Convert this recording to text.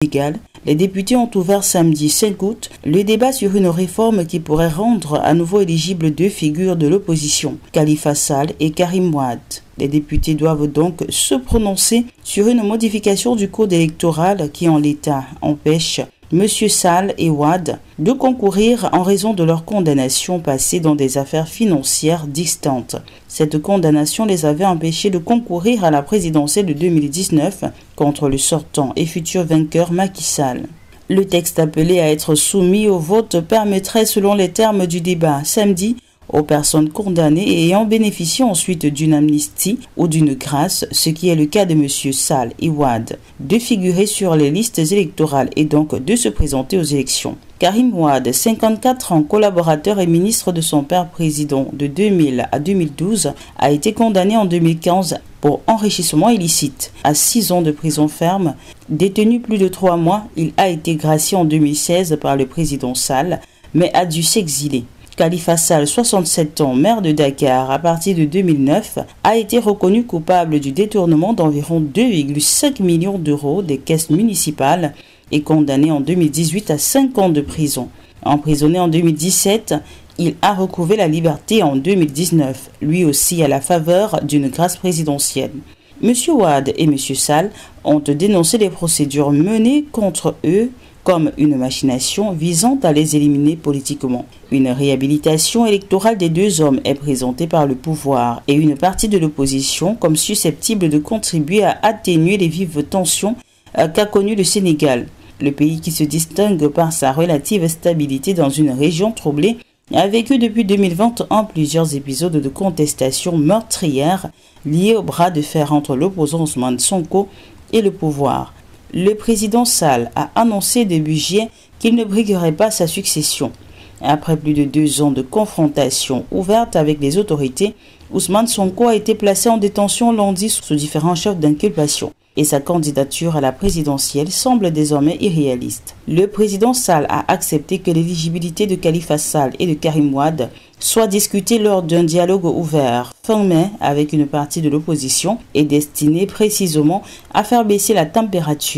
Sénégal, les députés ont ouvert samedi 5 août le débat sur une réforme qui pourrait rendre à nouveau éligibles deux figures de l'opposition, Khalifa Sall et Karim Wade. Les députés doivent donc se prononcer sur une modification du code électoral qui, en l'état, empêche M. Sall et Wade de concourir en raison de leur condamnation passée dans des affaires financières distantes. Cette condamnation les avait empêchés de concourir à la présidentielle de 2019 contre le sortant et futur vainqueur Macky Sall. Le texte appelé à être soumis au vote permettrait, selon les termes du débat samedi, aux personnes condamnées et ayant bénéficié ensuite d'une amnistie ou d'une grâce, ce qui est le cas de M. Sall et Wade, de figurer sur les listes électorales et donc de se présenter aux élections. Karim Wade, 54 ans, collaborateur et ministre de son père président de 2000 à 2012, a été condamné en 2015 pour enrichissement illicite à 6 ans de prison ferme. Détenu plus de 3 mois, il a été gracié en 2016 par le président Sall, mais a dû s'exiler. Khalifa Sall, 67 ans, maire de Dakar à partir de 2009, a été reconnu coupable du détournement d'environ 2,5 millions d'euros des caisses municipales et condamné en 2018 à 5 ans de prison. Emprisonné en 2017, il a retrouvé la liberté en 2019, lui aussi à la faveur d'une grâce présidentielle. M. Wade et M. Sall ont dénoncé les procédures menées contre eux comme une machination visant à les éliminer politiquement. Une réhabilitation électorale des deux hommes est présentée par le pouvoir et une partie de l'opposition comme susceptible de contribuer à atténuer les vives tensions qu'a connues le Sénégal. Le pays, qui se distingue par sa relative stabilité dans une région troublée, a vécu depuis 2021 plusieurs épisodes de contestation meurtrière liés au bras de fer entre l'opposant Ousmane Sonko et le pouvoir. Le président Sall a annoncé début juillet qu'il ne briguerait pas sa succession. Après plus de 2 ans de confrontation ouverte avec les autorités, Ousmane Sonko a été placé en détention lundi sous différents chefs d'inculpation et sa candidature à la présidentielle semble désormais irréaliste. Le président Sall a accepté que l'éligibilité de Khalifa Sall et de Karim Wade soit discutée lors d'un dialogue ouvert fin mai avec une partie de l'opposition et destiné précisément à faire baisser la température